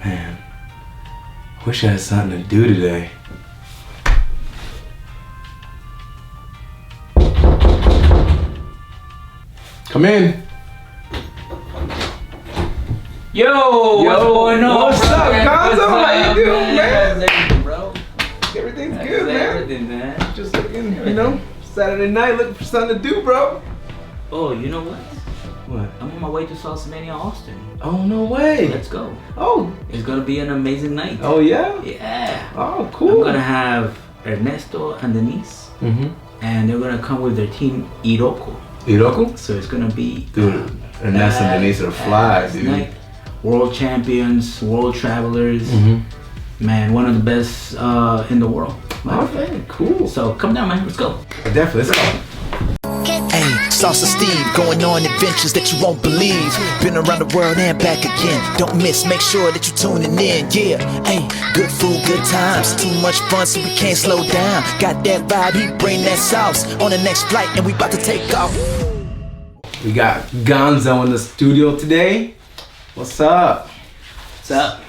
Man, I wish I had something to do today. Come in. Yo, what's going on? What's up, Gonzo? How you doing, man? Everything, bro. Everything's How's good, man. everything, man. Just looking, Saturday night looking for something to do, bro. Oh, you know what? What? I'm on my way to Salsamania Austin. Oh, no way. Let's go. Oh. It's gonna be an amazing night. Oh, yeah? Yeah. Oh, cool. I'm gonna have Ernesto and Denise, and they're gonna come with their team Iroko. Iroko? So it's gonna be Dude, Ernesto and Denise are fly, dude. Night. World champions, world travelers. Man, one of the best in the world. Okay, cool. So come down, man. Let's go. Definitely, let's go. Hey, Salsa Steve, going on adventures that you won't believe. Been around the world and back again. Don't miss, make sure that you tuning in. Yeah, hey, good food, good times. Too much fun, so we can't slow down. Got that vibe, he bring that sauce. On the next flight, and we about to take off. We got Gonzo in the studio today. What's up? What's up?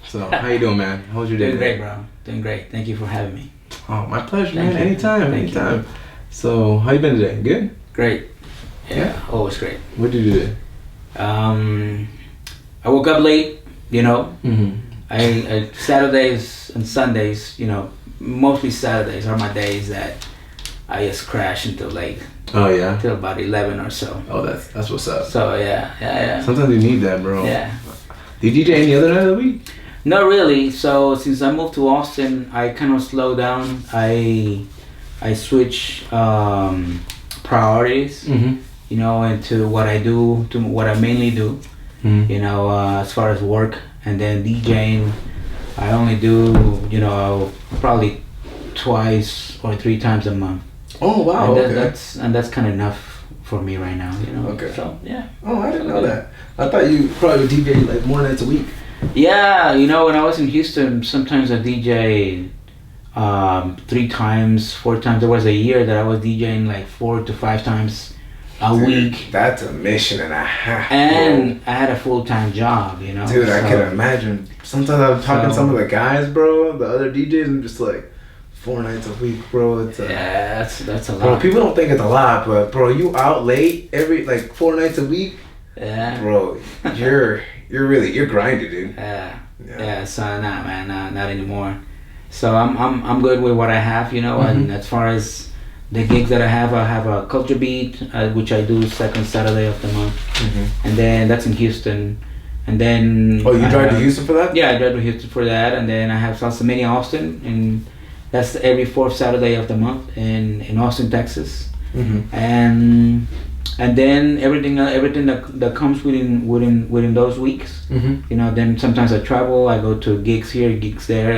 So, how you doing, man? How was your day? Doing great, bro. Doing great. Thank you for having me. Oh, my pleasure, Thank man. you. Anytime, Thank anytime. So, how you been today? Good? Great. Yeah, always great. What did you do today? I woke up late, I Saturdays and Sundays, mostly Saturdays are my days that I just crash until late. Oh, yeah? Until about 11 or so. Oh, that's what's up. So, yeah. Sometimes you need that, bro. Yeah. Do you DJ any other night of the week? Not really. So, since I moved to Austin, I kind of slow down. I switch priorities, into what I do, to what I mainly do, as far as work. And then DJing, I only do, probably twice or 3 times a month. Oh, wow. And that's kind of enough for me right now, Okay. So, yeah. Oh, I didn't know that. I thought you probably would DJ like more nights a week. Yeah, when I was in Houston, sometimes I DJ 3 times, 4 times. There was a year that I was DJing like 4 to 5 times a week. That's a mission and a half. And I had a full-time job, Dude, I can imagine. Sometimes I'm talking to some of the guys, bro, the other DJs, and just like 4 nights a week, bro. It's that's a lot. Bro, people don't think it's a lot, but bro, you out late every 4 nights a week. Yeah. Bro, you're grinding, dude. Yeah. So nah, man, not anymore. So I'm good with what I have, and as far as the gigs that I have a Culture Beat, which I do second Saturday of the month, and then that's in Houston, and then you drive to Houston for that? Yeah, I drive to Houston for that, and then I have Salsamania Austin, and that's every 4th Saturday of the month in Austin, Texas, and then everything that comes within those weeks, then sometimes I travel, I go to gigs here, gigs there,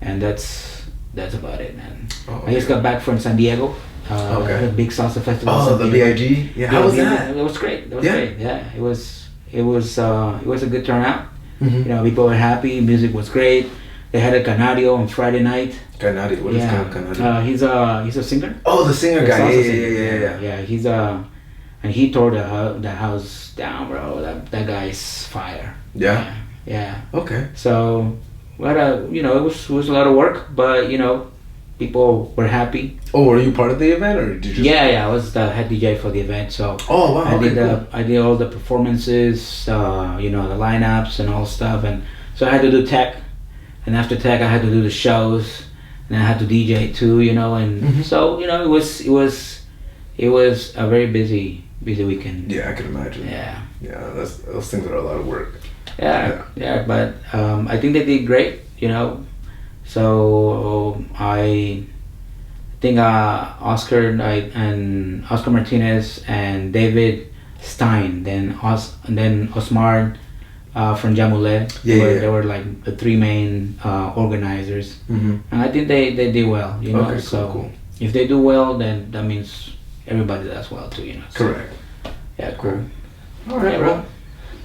and that's about it, man. Oh, I just got back from San Diego. The big salsa festival. Oh, the BIG. Yeah, how was that? It was great. Great. Yeah, it was a good turnout. People were happy. Music was great. They had a Canario on Friday night. Canario, what is Canario? He's a singer. Oh, the singer guy. Yeah. Yeah, he's and he tore the house down, bro. That guy's fire. Yeah. Yeah. Okay. So, what it was a lot of work, but people were happy. Oh, were you part of the event, or did you just... Yeah, I was the head DJ for the event, so oh wow, I did all the performances, the lineups and all stuff, and so I had to do tech, and after tech I had to do the shows, and I had to DJ too, and so it was a very busy weekend. Yeah, I can imagine. Yeah, those things are a lot of work. Yeah, but I think they did great, So I think Oscar and Oscar Martinez and David Stein, then Osmar from Jamule. They were like the 3 main organizers, and I think they did well. Okay, so cool. If they do well, then that means everybody does well too. So, correct. Yeah, cool. All right, bro.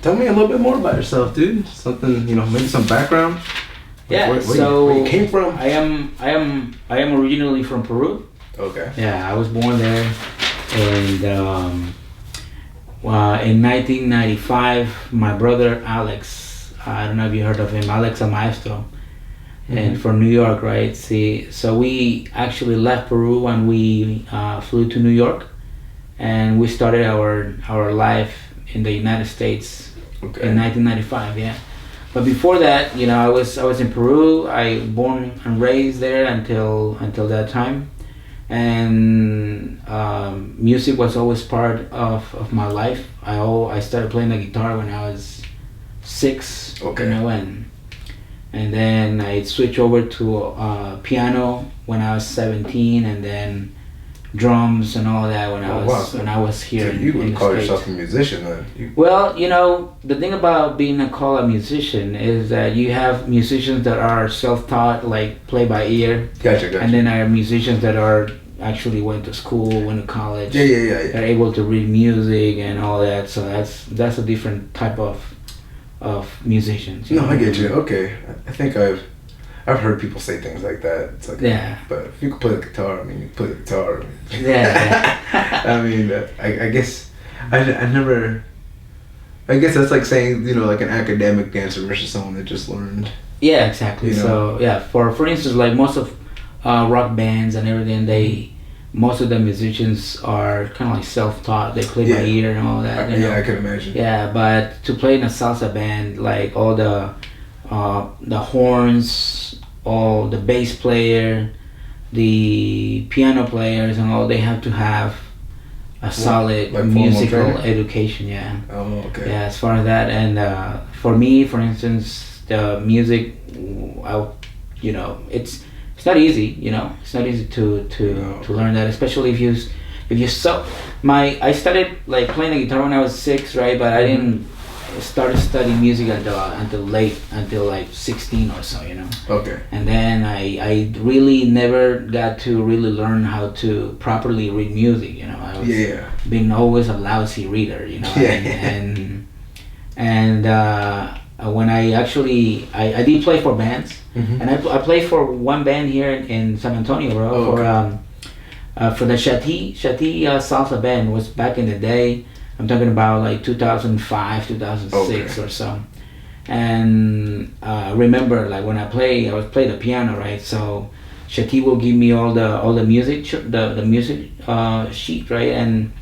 Tell me a little bit more about yourself, dude. Something, maybe some background. Yeah, where you came from? I am originally from Peru. Okay. Yeah, I was born there, and in 1995, my brother Alex I don't know if you heard of him, Alex Maestro, Mm-hmm. and from New York, right? See, so we actually left Peru and we flew to New York, and we started our life in the United States in 1995. Yeah, but before that, you know, I was in Peru. I born and raised there until that time, and music was always part of my life. I started playing the guitar when I was 6. Okay. You know, and then I switched over to piano when I was 17, and then drums and all that when I was here. So you in would the call States. yourself a musician then? Well, you know, the thing about being called a musician is that you have musicians that are self-taught, like play by ear. Gotcha. And then there are musicians that are actually went to school, went to college. Yeah. They're able to read music and all that. So that's a different type of musicians. No, I get you. Okay, I think I've heard people say things like that. It's like, yeah. But if you can play the guitar, I mean, you play the guitar. Yeah. I mean, I guess I never. I guess that's like saying, you know, like an academic dancer versus someone that just learned. Yeah, exactly. You know? So yeah, for instance, like most of rock bands and everything, most of the musicians are kind of like self-taught. They play by ear and all that. You know? I can imagine. Yeah, but to play in a salsa band, like all the horns, all the bass player, the piano players, and all, they have to have a solid like musical education. Yeah. Oh, okay. Yeah, as far as that, and for me, for instance, the music, you know, it's not easy. You know, it's not easy to learn that, especially if you I started like playing the guitar when I was 6, right? But I didn't start studying music until like 16 or so, you know. Okay. And then I really never got to really learn how to properly read music, you know. I was being always a lousy reader, you know. And when I did play for bands, and I played for one band here in San Antonio, bro. For the Shati salsa band. Was back in the day. I'm talking about like 2005, 2006 or so. And remember, like when I was playing the piano, right? So Shati will give me all the music, the music sheet, right? And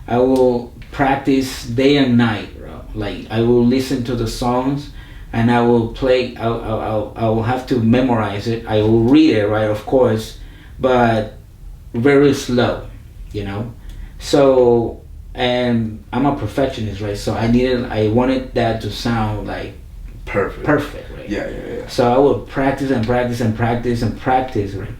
I will practice day and night, bro. Like I will listen to the songs, and I will play. I will have to memorize it. I will read it, right? Of course, but very slow, you know. So. And I'm a perfectionist, right? So I wanted that to sound like perfect, right? Yeah. So I would practice and practice and practice and practice, right?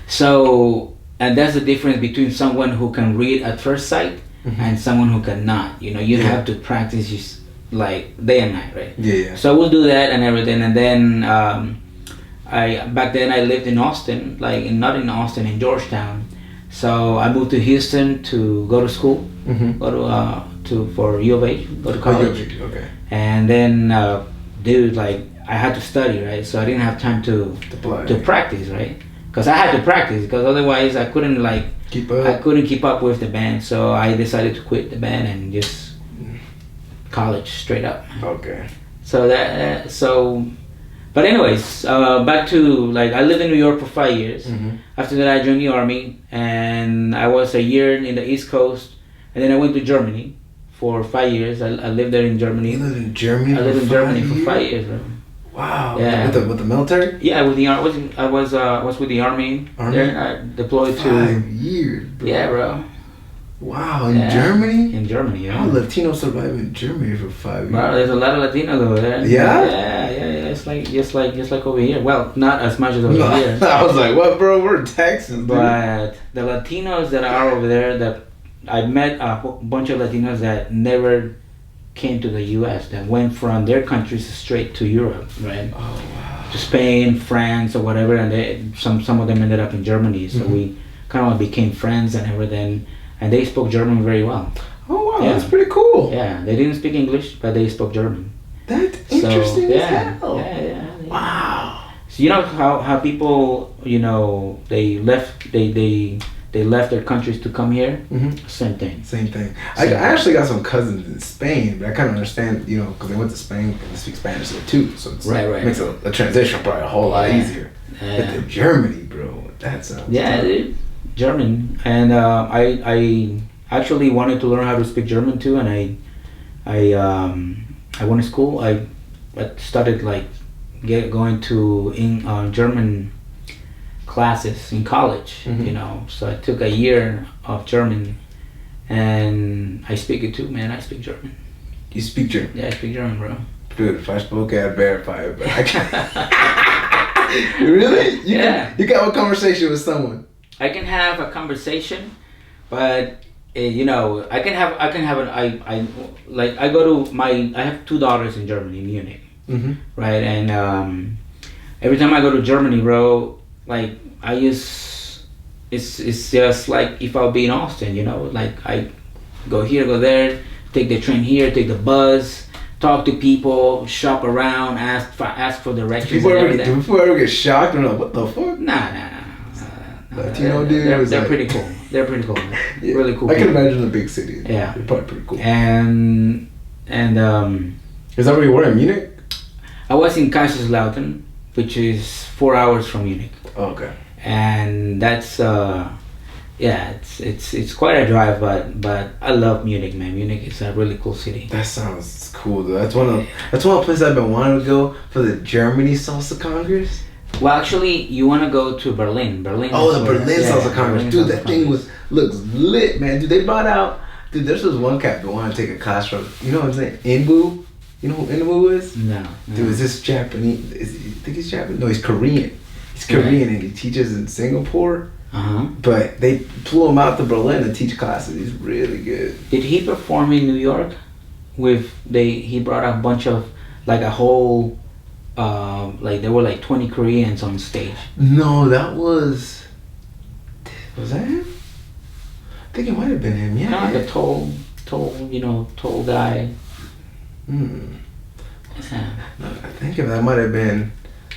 So, and that's the difference between someone who can read at first sight and someone who cannot. You know, you have to practice just like day and night, right? Yeah. So we'll do that and everything, and then back then I lived in Austin, like not in Austin, in Georgetown. So I moved to Houston to go to school, go for U of H, go to college. Okay. And then, dude, like I had to study, right? So I didn't have time to practice, right? Because I had to practice, because otherwise I couldn't keep up with the band. So I decided to quit the band and just college straight up. Okay. So but anyways, back to like I lived in New York for 5 years. After that, I joined the army, and I was a year in the East Coast, and then I went to Germany for 5 years. I lived there in Germany. You lived in Germany? I lived in Germany for 5 years, bro. Wow. Yeah. With the military? Yeah, with the army. I was with the army. There, I deployed 5 years, bro. Yeah, bro. Wow, in Germany? In Germany, yeah. How Latinos survive in Germany for 5 years? Bro, there's a lot of Latinos over there. Yeah? Yeah. It's like just like over here. Well, not as much as over here. I was like, what, bro? We're in Texas, dude. But the Latinos that are over there, that I met a bunch of Latinos that never came to the U.S. that went from their countries straight to Europe, right? Oh wow. To Spain, France, or whatever, and some of them ended up in Germany. So we kind of became friends and everything. And they spoke German very well. Oh wow, that's pretty cool. Yeah, they didn't speak English, but they spoke German. That's interesting as hell. Yeah. Wow. So you know how people, you know, they they left their countries to come here. Same thing. Same thing. I actually got some cousins in Spain, but I kind of understand, you know, because they went to Spain and they speak Spanish there too, so it's makes a transition probably a whole lot easier. But to Germany, bro, that sounds dude, German, and I actually wanted to learn how to speak German too, and I went to school. I started like going to German classes in college, you know. So I took a year of German, and I speak it too, man. I speak German. You speak German? Yeah, I speak German, bro. Dude, if I spoke, I'd verify it, but I can't. Really? You can have a conversation with someone. I can have a conversation, but you know, I have 2 daughters in Germany, in Munich, right? And every time I go to Germany, bro, like it's just like if I'll be in Austin, you know, like I go here, go there, take the train here, take the bus, talk to people, shop around, ask for directions. Do people ever get shocked or like, what the fuck? Nah. Latino dude. They're pretty cool. They're pretty cool. Man. Yeah. Really cool. I can imagine the big city. Yeah, they're probably pretty cool. And is that where you were in Munich? I was in Kaiserslautern, which is 4 hours from Munich. Oh, okay. And that's it's quite a drive, but I love Munich, man. Munich is a really cool city. That sounds cool, though. That's one of the places I've been wanting to go for the Germany Salsa Congress. Well, actually, you want to go to Berlin. Berlin Salsa Congress. Dude, that thing looks lit, man. Dude, they brought out... Dude, there's this one cat that wanted to take a class from... You know what I'm saying? Inbu? You know who Inbu is? No. Dude, is this Japanese? You think he's Japanese? No, he's Korean. He's Korean and he teaches in Singapore. But they flew him out to Berlin to teach classes. He's really good. Did he perform in New York? He brought a bunch of... Like a whole... like there were like 20 Koreans on stage. No, that was that him? I think it might have been him. Yeah, like a tall guy. Yeah. I think that might have been.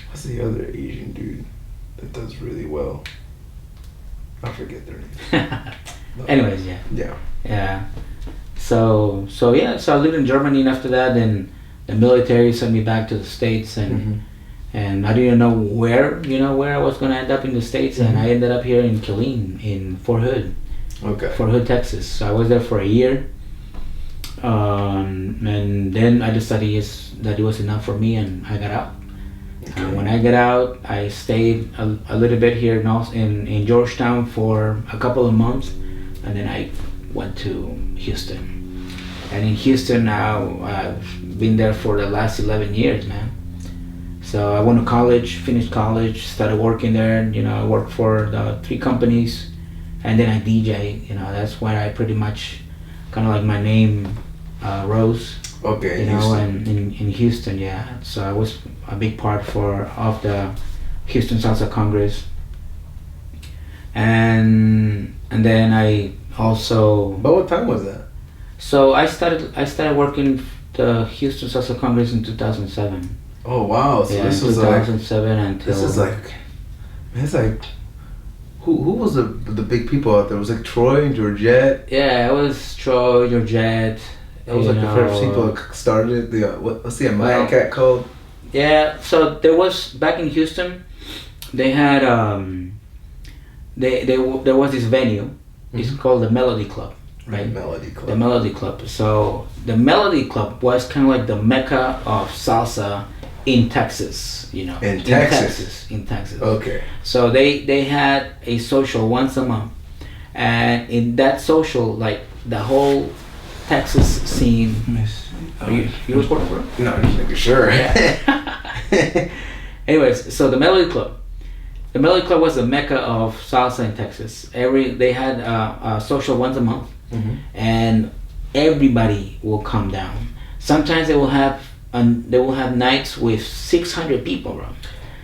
What's the other Asian dude that does really well? I forget their name. Anyways, yeah. So I lived in Germany, and after that, then the military sent me back to the States, and I didn't know where I was gonna end up in the States, and I ended up here in Killeen, in Fort Hood. Okay. Fort Hood, Texas. So I was there for a year, and then I decided that it was enough for me, and I got out. Okay. When I got out, I stayed a little bit here in Georgetown for a couple of months, and then I went to Houston. And in Houston now, I've been there for the last 11 years, man. So I went to college, finished college, started working there. You know, I worked for the 3 companies, and then I DJ. You know, that's where I pretty much kind of like my name rose. Okay. You know, and in Houston, yeah. So I was a big part of the Houston Salsa Congress, and then I also. But what time was that? So I started working the Houston Salsa Congress in 2007. Oh wow! So this was 2007 until. This is like, man, it's like, who was the big people out there? It was like Troy and Georgette. Yeah, it was Troy, Georgette. That was like the first people that started what's the Mad Cat called? Yeah, so there was back in Houston, they had there was this venue. It's called the Melody Club. Right, Melody Club. The Melody Club. So the Melody Club was kind of like the mecca of salsa in Texas. You know, in Texas. Okay. So they had a social once a month, and in that social, like the whole Texas scene. You recording, bro? No, I'm just making sure. Yeah. Anyways, so the Melody Club. The Melody Club was the mecca of salsa in Texas. They had a social once a month. And everybody will come down. Sometimes they will have nights with 600 people, bro.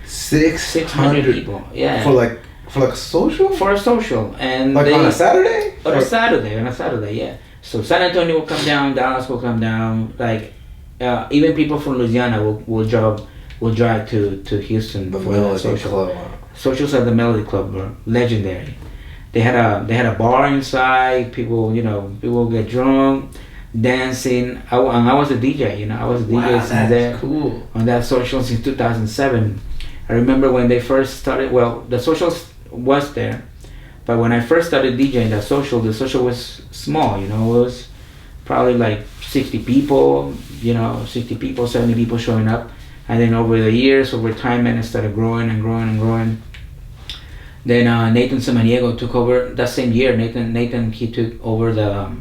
600 people, yeah. For like a social? For a social, and like on a Saturday? On a Saturday, yeah. So San Antonio will come down, Dallas will come down, like even people from Louisiana will drive to Houston for a social. Club. Socials at the Melody Club were legendary. They had a bar inside. People, people get drunk, dancing. And I was a DJ. I was a DJ since there. Cool. On that social since 2007. I remember when they first started. Well, the social was there, but when I first started DJing the social was small. It was probably like 60 people. 60 people, 70 people showing up, and then over the years, over time, and it started growing and growing and growing. Then Nathan Samaniego took over that same year. Nathan he took over the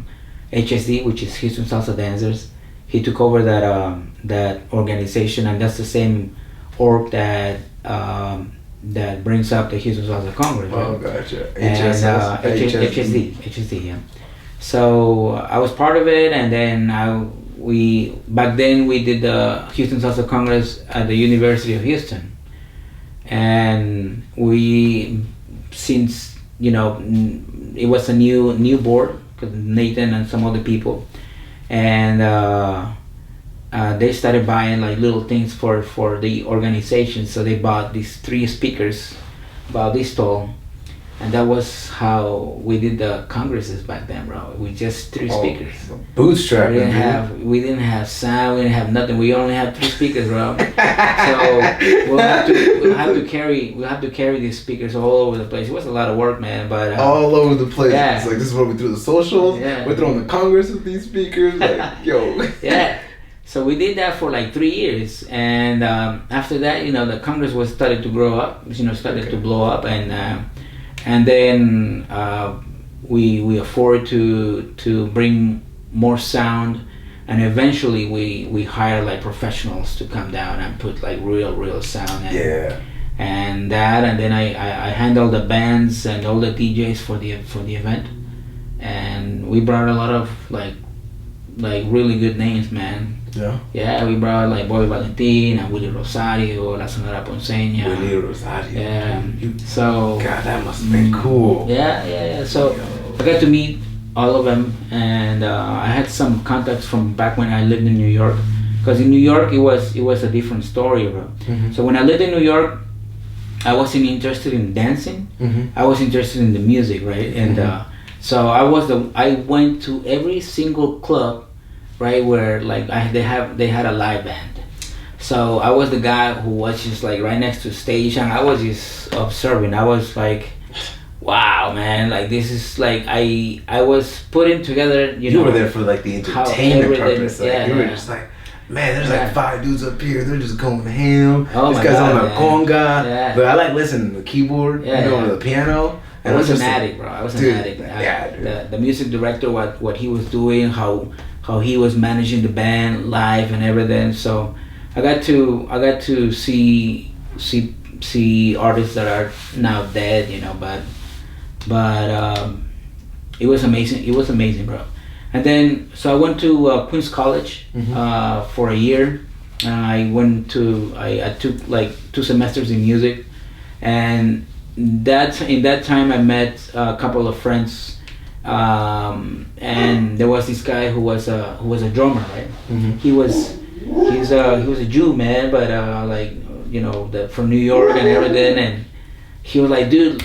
HSD, which is Houston Salsa Dancers. He took over that organization, and that's the same org that brings up the Houston Salsa Congress. Right? Oh, gotcha. HSD, yeah. So I was part of it, and then back then we did the Houston Salsa Congress at the University of Houston. And since it was a new board, because Nathan and some other people, and they started buying like little things for the organization. So they bought these 3 speakers about this tall, and that was how we did the congresses back then, bro. We just 3 speakers. Bootstrap. We didn't have sound. We didn't have nothing. We only had 3 speakers, bro. So we'll have to carry these speakers all over the place. It was a lot of work, man. But all over the place. Yeah. It's like, this is what we do the socials. Yeah. We're throwing the congress with these speakers. Like, yo. Yeah. So we did that for like 3 years, and after that, the congress started to grow up. To blow up, and then we afford to bring more sound, and eventually we hire like professionals to come down and put like real sound. And then I handle the bands and all the DJs for the event, and we brought a lot of like really good names, man. Yeah, we brought like Bobby Valentin and Willie Rosario, La Sonora Ponceña. Willie Rosario. Yeah. So. God, that must have been cool. Yeah. So I got to meet all of them, and I had some contacts from back when I lived in New York, because in New York it was a different story, bro. Mm-hmm. So when I lived in New York, I wasn't interested in dancing. Mm-hmm. I was interested in the music, right? And so I went to every single club, right, where like they had a live band. So I was the guy who was just like right next to the stage, and I was just observing. I was like, wow, man, like this is like I was putting together. You were there for like the entertainment purpose. Like, you were just like, man, there's like 5 dudes up here. They're just going ham. Oh, this guy's on the conga. Yeah. But I like listening to the keyboard. To the piano. I was an addict, bro. I was an addict. Dude. The music director, what he was doing, how he was managing the band live and everything. So I got to see artists that are now dead, but it was amazing. It was amazing, bro. And then so I went to Queens College for a year. I took like 2 semesters in music, and in that time I met a couple of friends. And there was this guy who was a drummer, right? Mm-hmm. He was a Jew, man, but from New York and everything. And he was like, dude,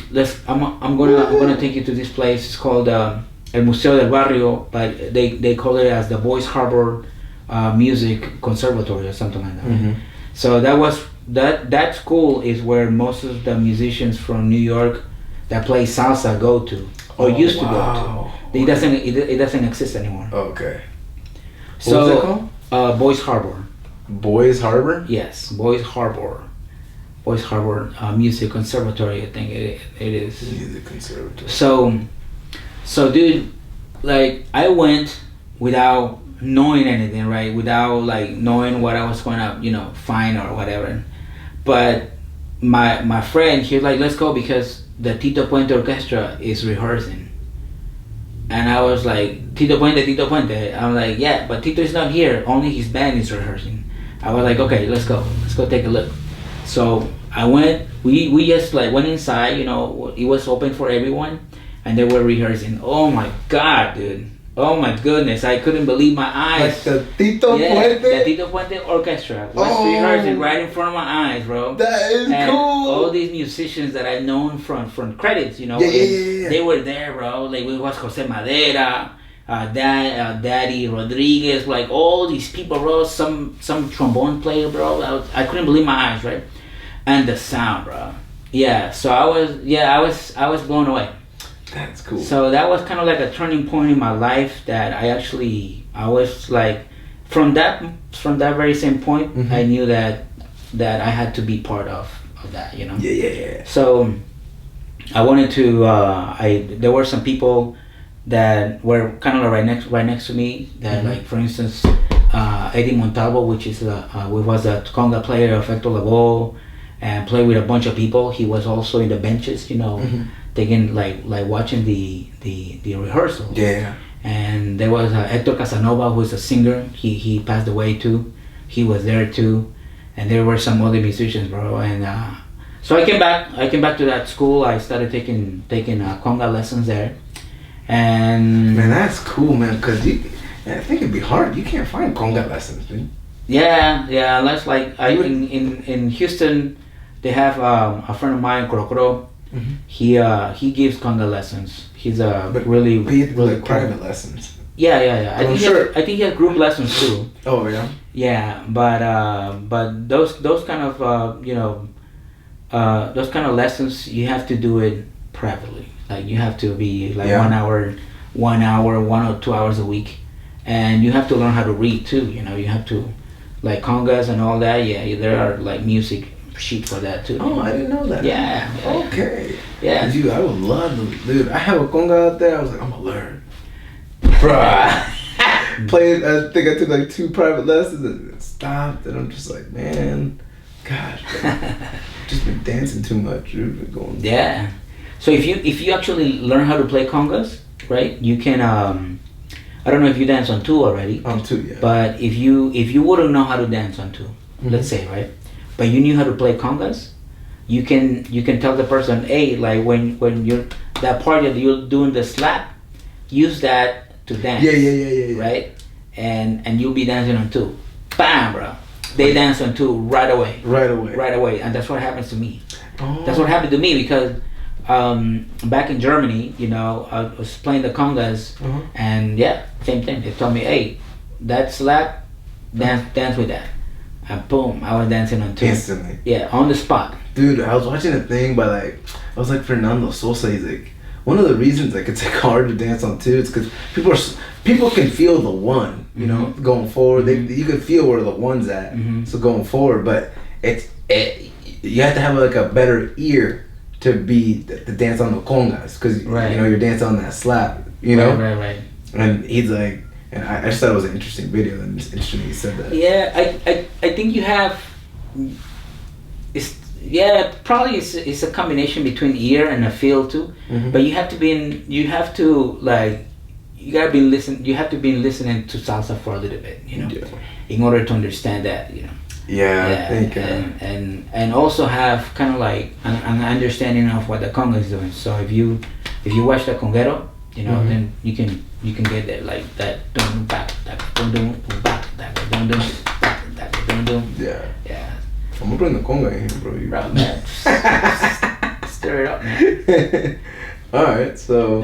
I'm gonna take you to this place. It's called El Museo del Barrio, but they call it as the Boys Harbor Music Conservatory or something like that. Mm-hmm. So that school is where most of the musicians from New York that play salsa go to. Or used to go to. It doesn't exist anymore. Okay. So, what was it called? Boys Harbor. Boys Harbor? Yes, Boys Harbor. Boys Harbor Music Conservatory, I think it is. Music Conservatory. So dude, like I went without knowing anything, right? Without like knowing what I was gonna, find or whatever. But my friend, he was like, let's go because the Tito Puente Orchestra is rehearsing. And I was like, Tito Puente. I'm like, yeah, but Tito is not here. Only his band is rehearsing. I was like, okay, let's go take a look. So I went, we just like went inside, it was open for everyone, and they were rehearsing. Oh my God, dude. Oh my goodness, I couldn't believe my eyes. Like the Tito Puente? The Tito Puente Orchestra was rehearsing right in front of my eyes, bro. That is and cool. All these musicians that I've known from credits, you know, yeah. They were there, bro. Like it was Jose Madera, Daddy Rodriguez, like all these people, bro. Some trombone player, bro. I couldn't believe my eyes, right? And the sound, bro. Yeah, so I was blown away. That's cool. So that was kind of like a turning point in my life that I was like, from that very same point, mm-hmm. I knew that I had to be part of that, you know. Yeah. So I wanted to. There were some people that were kind of like right next to me. That mm-hmm. like, for instance, Eddie Montalvo, which is was a conga player of Hector Lavoe, and played with a bunch of people. He was also in the benches, you know. Mm-hmm. Taking like watching the rehearsal. Yeah. And there was Hector Casanova, who is a singer. He passed away too. He was there too, and there were some other musicians, bro. And so I came back to that school. I started taking conga lessons there. And man, that's cool, man. Cause I think it'd be hard. You can't find conga lessons, dude. Yeah. That's like in Houston, they have a friend of mine, Crocro. Mm-hmm. He gives conga lessons. He's really like private lessons. Yeah. I think he has group lessons too. Oh yeah. Yeah, but those kind of those kind of lessons, you have to do it privately. Like you have to be like 1 hour, 1 or 2 hours a week, and you have to learn how to read too. You know, you have to like congas and all that. Yeah, there are like music sheet for that too. Oh, I didn't know that. Yeah. Okay. Yeah. Dude, I would love to. Dude, I have a conga out there. I was like, I'm gonna learn. Bruh. Played. I think I took like 2 private lessons and stopped. And I'm just like, man, gosh, just been dancing too much. Dude, been going. Yeah. So if you actually learn how to play congas, right? You can. I don't know if you dance on 2 already. On 2, yeah. But if you wouldn't know how to dance on 2, mm-hmm. let's say, right? But you knew how to play congas, you can tell the person, hey, like when you're that part that you're doing the slap, use that to dance. Yeah. Right? And you'll be dancing on 2. Bam, bro. They dance on 2 right away. Right away. And that's what happens to me. Oh. That's what happened to me because back in Germany, you know, I was playing the congas, uh-huh. and same thing. They told me, hey, that slap, dance with that. And boom, I was dancing on 2. Instantly. Yeah, on the spot. Dude, I was watching a thing by I was like Fernando Sosa. He's like, one of the reasons like it's like hard to dance on 2 is because people can feel the 1, you know, mm-hmm. going forward. You can feel where the 1's at. Mm-hmm. So going forward, but you have to have like a better ear to dance on the congas because you know you're dancing on that slap. You know. Right. And he's like. And I just thought it was an interesting video, and it's interesting you said that. Yeah, I think you have. Probably it's a combination between ear and a feel too. Mm-hmm. But you have to be listening to salsa for a little bit, you know, in order to understand that, you know. Yeah, I think. And also have kind of like an understanding of what the conga is doing. So if you watch the conguero, you know, mm-hmm. then you can get there like that. Yeah. I'm gonna bring the conga in here, bro. Bro, man. Stir it up, man. All right, so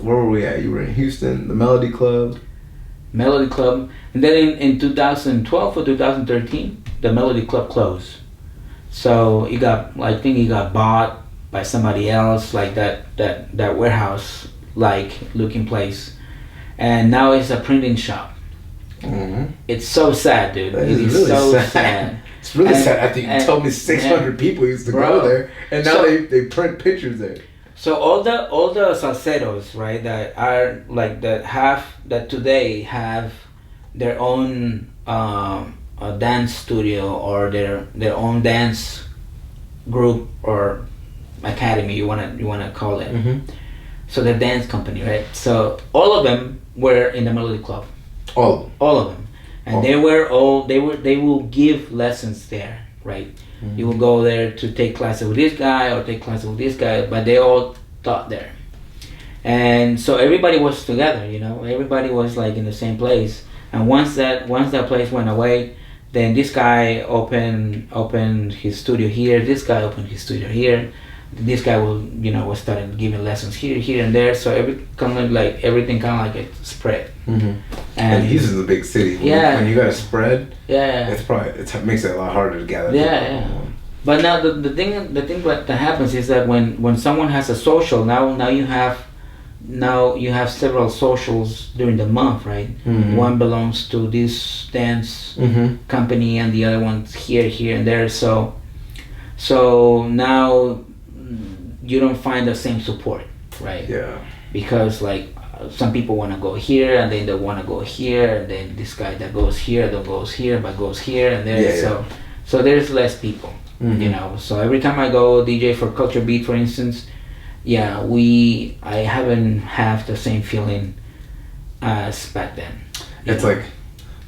where were we at? You were in Houston, the Melody Club. And then in 2012 or 2013, the Melody Club closed. So I think it got bought by somebody else, like that warehouse like looking place, and now it's a printing shop. Mm-hmm. It's so sad, dude. It is really so sad. It's really sad. After you told me 600 people used to go there, and now they print pictures there. So all the salseros, right, that are like that today have their own dance studio or their own dance group or academy, you wanna call it. Mm-hmm. So the dance company, right? So all of them were in the Melody Club. All of them, and they will give lessons there, right? Mm-hmm. You will go there to take classes with this guy or take classes with this guy, but they all taught there. And so everybody was together, you know, everybody was like in the same place. And once that place went away, then this guy opened his studio here, this guy opened his studio here, this guy was started giving lessons here and there. So everything kind of like it spread. And Houston's a big city. When you got to spread, it makes it a lot harder to gather. But now the thing that happens is that when someone has a social, now you have several socials during the month, right? One belongs to this dance company and the other one's here and there. So now you don't find the same support, right? Yeah. Because like some people want to go here and then they want to go here, and then this guy that goes here that goes here but goes here and there. So there's less people, you know. So every time I go DJ for Culture Beat, for instance, I haven't have the same feeling as back then. It's like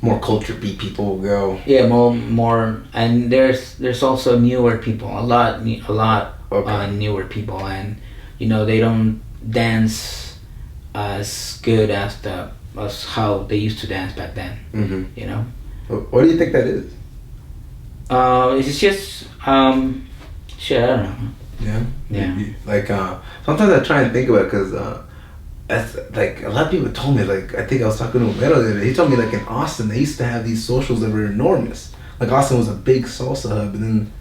more Culture Beat people go. Yeah, more, and there's also newer people, a lot newer people, and you know they don't dance as good as how they used to dance back then. You know. What do you think that is? It's just shit. I don't know. Yeah. Like sometimes I try and think about it because that's like a lot of people told me, like I think I was talking to Romero the other day. He told me like in Austin they used to have these socials that were enormous. Like Austin was a big salsa hub, and then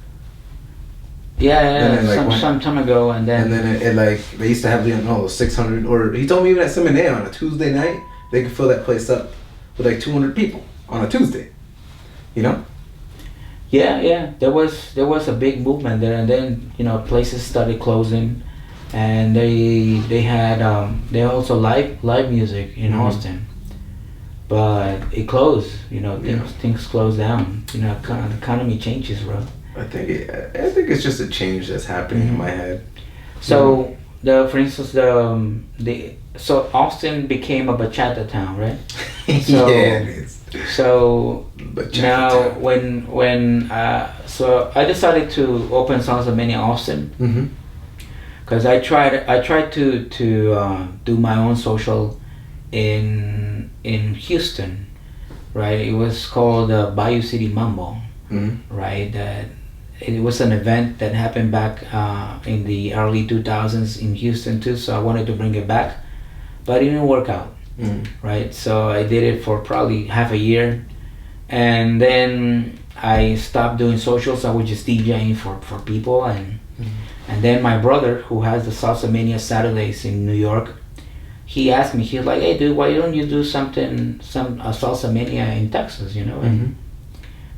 some time ago, and then it like they used to have 600, or he told me even at Salsamania on a Tuesday night they could fill that place up with like 200 people on a Tuesday. You know. Yeah. There was a big movement there, and then places started closing, and they had they also live music in Austin, but it closed. Things closed down. The economy changes, bro. I think it's just a change that's happening in my head. So for instance, so Austin became a bachata town, right? So, yeah, it is. So now so I decided to open Salsamania Austin because I tried to do my own social in Houston, right? It was called Bayou City Mambo, right? It was an event that happened back in the early 2000s in Houston too, so I wanted to bring it back, but it didn't work out. Right, so I did it for probably half a year, and then I stopped doing socials. I was just DJing for people, and then my brother, who has the Salsamania Saturdays in New York, he asked me. He was like, "Hey, dude, why don't you do some Salsamania in Texas?" And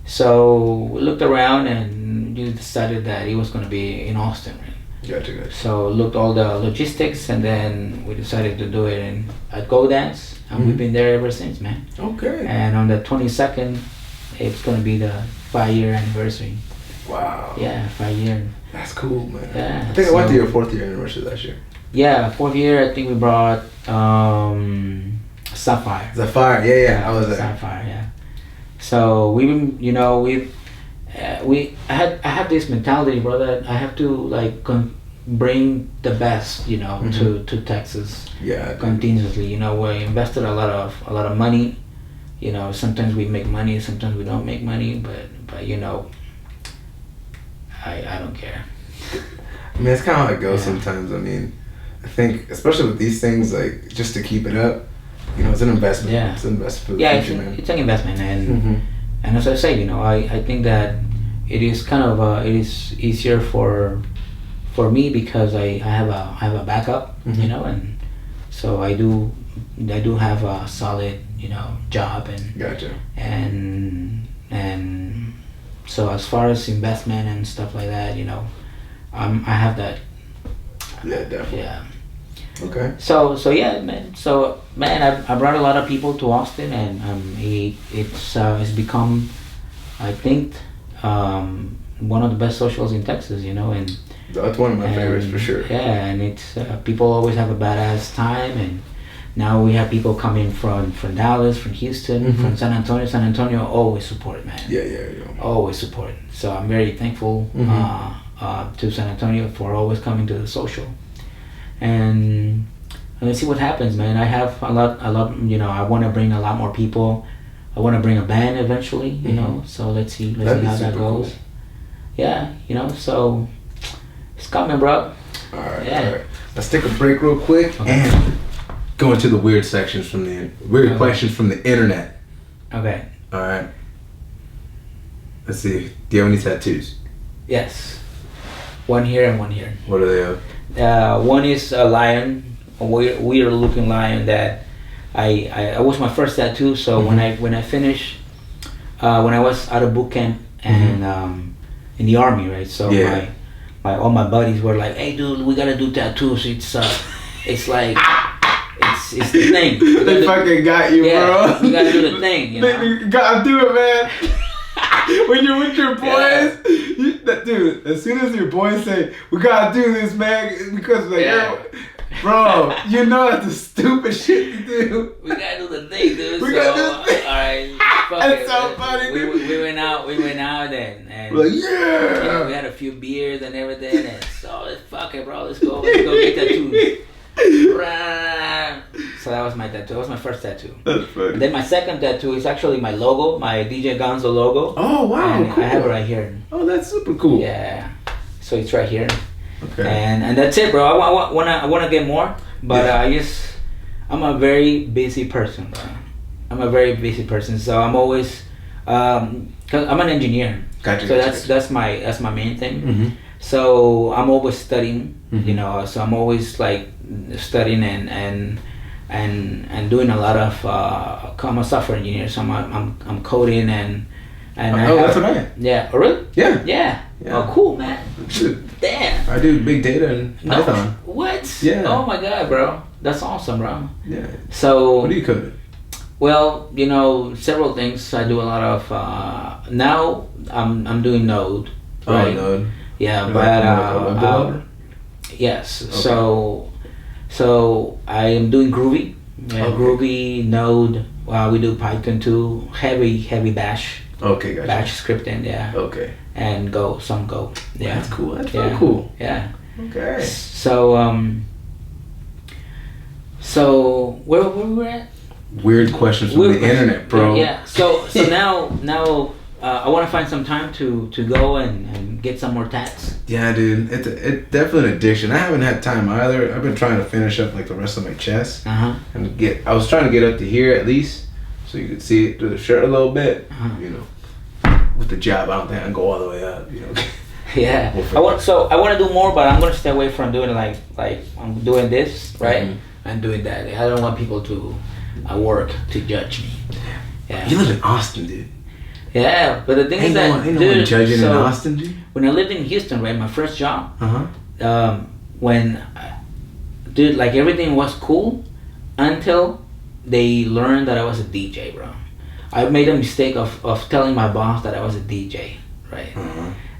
so we looked around, and we decided that it was going to be in Austin. Right? Gotcha. So looked all the logistics, and then we decided to do it at Go Dance, and we've been there ever since, man. Okay. And on the 22nd, it's gonna be the 5-year anniversary. Wow. Yeah, 5 year. That's cool, man. Yeah. I think I went to your 4th year anniversary last year. Yeah, 4th year. I think we brought Sapphire. Sapphire, yeah, I was there. Sapphire, yeah. So I have this mentality, bro, that I have to like bring the best, to Texas. Yeah. Continuously, we invested a lot of money. Sometimes we make money, sometimes we don't make money, but I don't care. I mean, it's kind of how it goes sometimes. I mean, I think especially with these things, like just to keep it up, it's an investment. Yeah. It's an investment for the future, man. It's an investment, and as I say, I think that it is kind of it is easier for me because I have a backup, and so I do have a solid job, and gotcha. And so as far as investment and stuff like that, I have that. Yeah, definitely. Yeah. Okay. So yeah, man. So man, I brought a lot of people to Austin, and it's become, I think, one of the best socials in Texas. And that's one of my favorites for sure. Yeah, and it's people always have a badass time, and now we have people coming from Dallas, from Houston, from San Antonio. San Antonio always support, man. Yeah. Always support. So I'm very thankful to San Antonio for always coming to the social. And let's see what happens, man. I have a lot. I want to bring a lot more people. I want to bring a band eventually, you know. So let's see how that goes. Cool. Yeah, so it's coming, bro. All right. Let's take a break real quick and go into the weird sections from the questions from the internet. Okay. All right. Let's see. Do you have any tattoos? Yes. One here and one here. What are they of? One is a lion, a weird looking lion that I was my first tattoo. So when I finished, when I was out of boot camp and in the army, right? So all my buddies were like, "Hey, dude, we gotta do tattoos. It's like it's the thing." They fucking got you, bro. We gotta do the thing. You gotta do it, man. When you're with your boys, dude. As soon as your boys say, "We gotta do this, man," because bro, you know that's the stupid shit to do. We gotta do the thing, dude. We gotta do the thing. Alright, that's so funny, dude. We went out and we're like, yeah. We had a few beers and everything, and so fuck it, bro. Let's go get tattoos. So that was my tattoo. That was my first tattoo. That's funny. Then my second tattoo is actually my logo, my DJ Gonzo logo. Oh wow, and cool. I have it right here. Oh, that's super cool. Yeah. So it's right here. Okay. And that's it, bro. I wanna get more, but I'm a very busy person, bro. I'm a very busy person, so I'm always cause I'm an engineer. Gotcha. So that's my main thing. Mm-hmm. So I'm always studying, So I'm always like studying and doing a lot of. I'm a software engineer, so I'm coding and that's what I am. Yeah. Oh really? Yeah. Oh cool, man. Damn. I do big data and Python. What? Yeah. Oh my god, bro. That's awesome, bro. Yeah. So. What do you code? Well, several things. I do a lot of. Now I'm doing Node. Right? Oh, Node. Yeah, You're but yes. Okay. So I am doing Groovy. Yeah, okay. Groovy, Node. We do Python too. Heavy Bash. Okay, gotcha. Bash scripting, yeah. Okay. And some Go. Yeah. That's cool. That's very cool. Yeah. Okay. So where we were at? Weird questions from the internet, bro. Yeah. So now I want to find some time to go and get some more tats. Yeah, dude. It's definitely an addiction. I haven't had time either. I've been trying to finish up like the rest of my chest. And I was trying to get up to here at least, so you could see it through the shirt a little bit. With the job, I don't think I can go all the way up. Yeah. I want to do more, but I'm gonna stay away from doing like I'm doing this, right? And doing that. I don't want people to work to judge me. Yeah. You live in Austin, dude. Yeah, but the thing is that ain't no one judging in Austin, dude. When I lived in Houston, right, my first job, like everything was cool until they learned that I was a DJ, bro. I made a mistake of telling my boss that I was a DJ, right?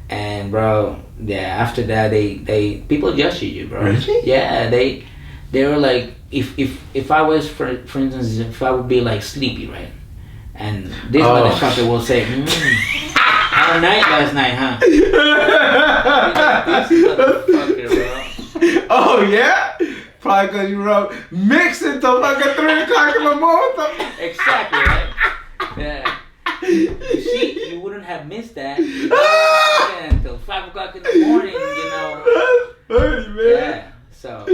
And bro, after that they people judge you, bro. Really? Yeah, they were like, if I was for instance, if I would be like sleepy, right? And this motherfucker will say, had a night last night, huh? This motherfucker, bro. Oh yeah? Probably because you wrote mixing till fucking 3 o'clock in the morning. Exactly, right? Yeah. You wouldn't have missed that until 5 o'clock in the morning, That's funny, man. Yeah. So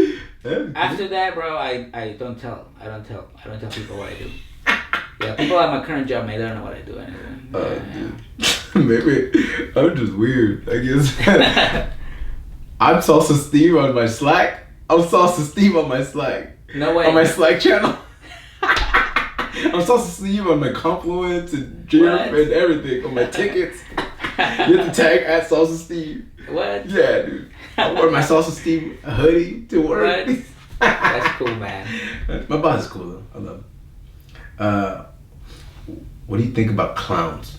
after that, bro, I don't tell people what I do. Yeah, people at my current job, man, they don't know what I do anyway. Maybe I'm just weird, I guess. I'm Salsa Steve on my Slack. I'm Salsa Steve on my Slack. No way. On my Slack channel. I'm Salsa Steve on my Confluence and Jira and everything. On my tickets. You have to tag at Salsa Steve. What? Yeah, dude. I wore my Salsa Steve hoodie to work. What? That's cool, man. My boss is cool though. I love him. What do you think about clowns?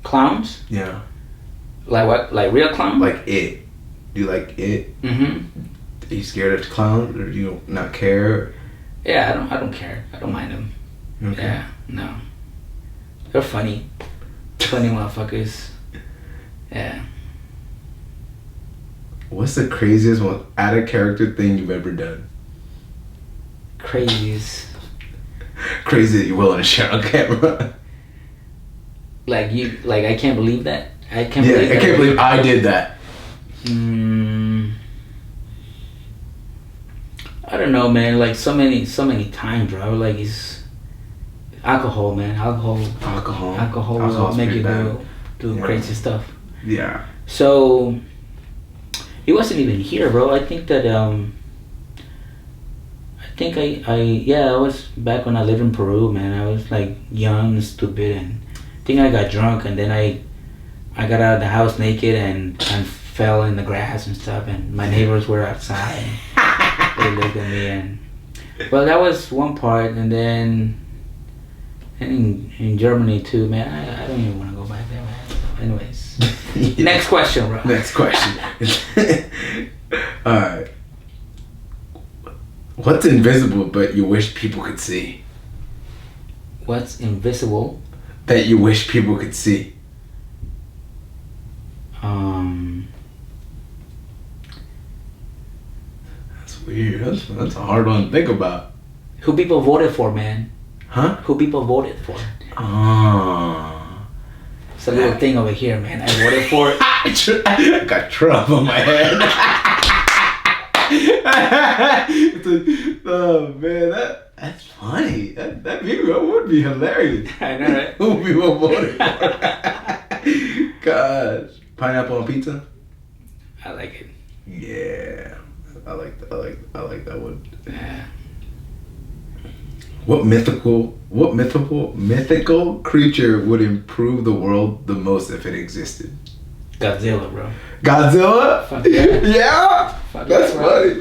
Clowns? Yeah. Like what? Like real clowns? Like It. Do you like It? Mm-hmm. Are you scared of clowns, or do you not care? Yeah, I don't care. I don't mind them. Okay. Yeah, no. They're funny. Funny motherfuckers. Yeah. What's the craziest, most out of character thing you've ever done? Craziest. Crazy that you're willing to share on camera. Like I can't believe that. I can't believe I did that. I don't know, man. Like so many times, bro. Like it's alcohol, man. Alcohol will make you do crazy stuff. Yeah. So it wasn't even here, bro. I think that I was back when I lived in Peru, man. I was like young and stupid, and I think I got drunk, and then I got out of the house naked and fell in the grass and stuff, and my neighbors were outside. They looked at me, and well, that was one part, and then in Germany too, man. I don't even want to go back there, man. So anyways, next question, bro. Next question. All right. What's invisible but you wish people could see? What's invisible that you wish people could see? That's weird. That's a hard one to think about. Who people voted for, man? Huh? Who people voted for? It's a little thing over here, man. I voted for it. I got Trump on my head. Oh man, that's funny. That would be hilarious. I know, right? Who people voted for? Gosh, pineapple on pizza. I like it. Yeah, I like that one. Yeah. What mythical creature would improve the world the most if it existed? Godzilla, bro. Godzilla? Fuck yeah. Yeah? Fuck That's yeah, funny.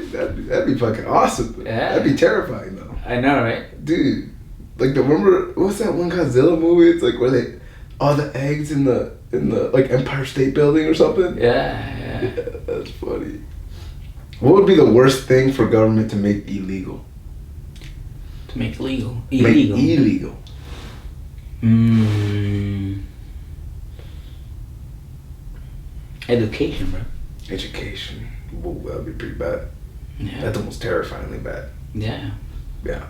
That'd be fucking awesome. Yeah. That'd be terrifying though. I know, right? Dude, like remember what's that one Godzilla movie? It's like where all the eggs in the like Empire State Building or something? Yeah. That's funny. What would be the worst thing for government to make illegal? To make illegal. Make illegal. Education, bro. Education. Whoa, that'd be pretty bad. Yeah. That's almost terrifyingly bad. Yeah. Yeah.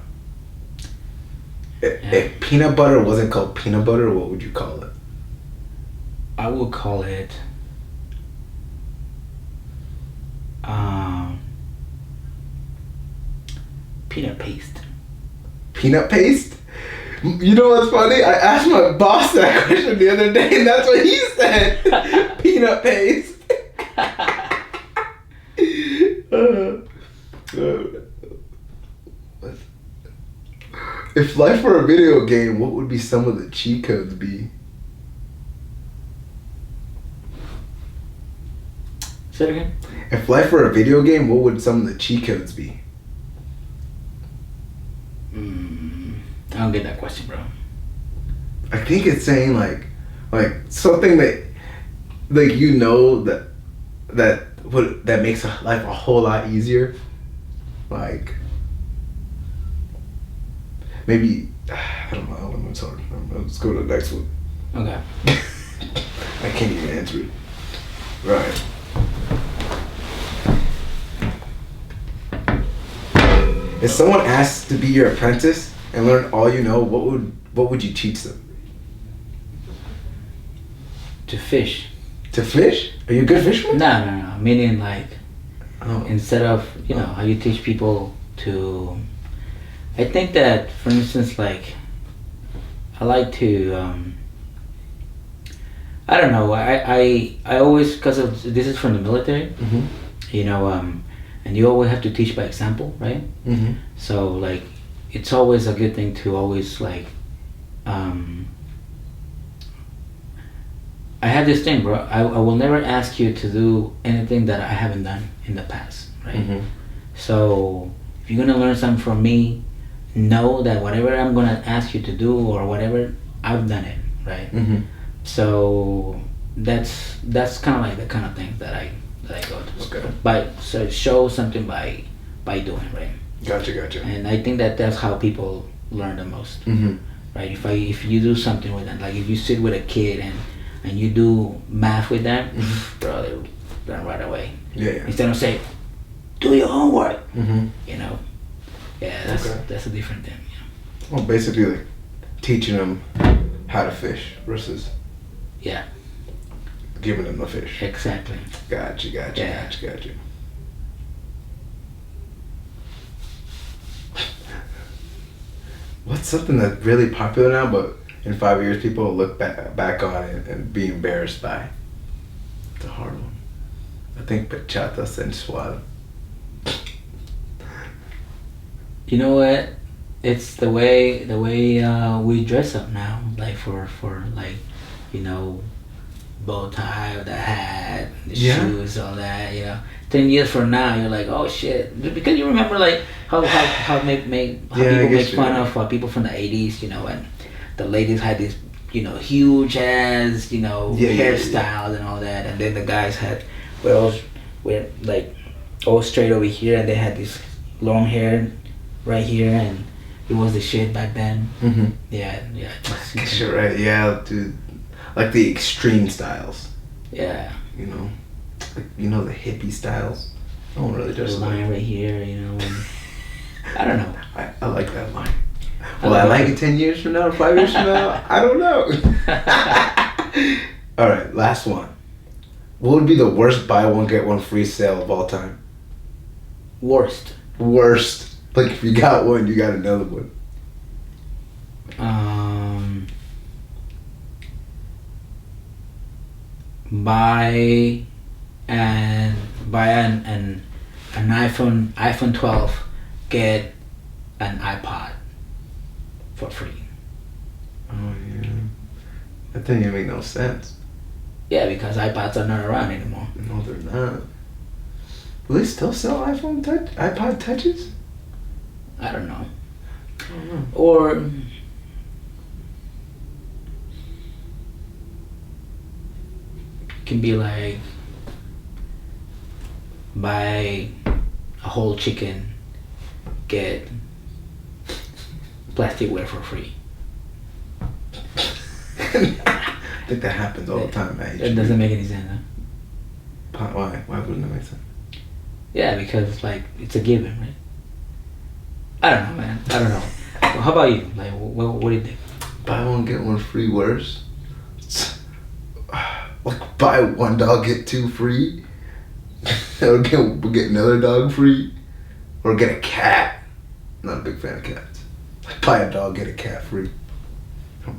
If peanut butter wasn't called peanut butter, what would you call it? I would call it peanut paste. Peanut paste? You know what's funny? I asked my boss that question the other day, and that's what he said. Peanut paste. If life were a video game, what would be some of the cheat codes be? Say it again. If life were a video game, what would some of the cheat codes be? I don't get that question, bro. I think it's saying like something that like that makes life a whole lot easier. Like maybe I don't know. I'm sorry. Let's go to the next one. Okay. I can't even answer it. Right. If someone asked to be your apprentice and learn all you know, what would you teach them? To fish. To fish? Are you a good fisherman? No. Meaning like, instead of, how you teach people to... I think that, for instance, like, I like to... I don't know. I always, because of this is from the military, and you always have to teach by example, right? Mm-hmm. So like, it's always a good thing to always like, I have this thing, bro. I will never ask you to do anything that I haven't done in the past, right? Mm-hmm. So if you're gonna learn something from me, know that whatever I'm gonna ask you to do or whatever, I've done it, right? Mm-hmm. So that's kind of like the kind of thing that I go to. Okay. So show something by doing, right? Gotcha. And I think that's how people learn the most, mm-hmm. right? If you do something with them, like if you sit with a kid and you do math with them, mm-hmm. bro, they learn right away. Yeah. Instead of saying, do your homework, mm-hmm. Yeah, that's a different thing. Yeah. Well, basically, like teaching them how to fish versus giving them the fish. Exactly. Gotcha. What's something that's really popular now, but in 5 years people will look back on it and be embarrassed by? It's a hard one. I think bachata sensual. You know what? It's the way we dress up now, like for like, you know, bow tie or the hat, the shoes, all that. You know, 10 years from now, you're like, oh shit, because you remember like how people make fun of people from the 80s, you know, and the ladies had this, you know, huge ass, you know, hairstyles and all that, and then the guys had were like all straight over here, and they had this long hair right here, and it was the shit back then. Mm-hmm. Yeah. I guess you're right. Yeah, dude. Like the extreme styles. Yeah. You know, like, you know the hippie styles. No one really does. The line right here, you know. And I don't know. I like that line. Well, I like it 10 years from now, 5 years from now. I don't know. All right, last one. What would be the worst buy one get one free sale of all time? Worst. Like if you got one, you got another one. Buy an iPhone 12, get an iPod for free. Oh yeah. That didn't make no sense. Yeah, because iPods are not around anymore. No, they're not. Will they still sell iPod Touches? I don't know. Or can be like buy a whole chicken, get plasticware for free. I think that happens all the time, man. It doesn't make any sense, huh? Why? Why wouldn't that make sense? Yeah, because like it's a given, right? I don't know, man. I don't know. Well, how about you? Like, what do you think? Buy one get one free. Worse. Like buy one dog get two free. Or get another dog free. Or get a cat. I'm not a big fan of cats. Like buy a dog get a cat free.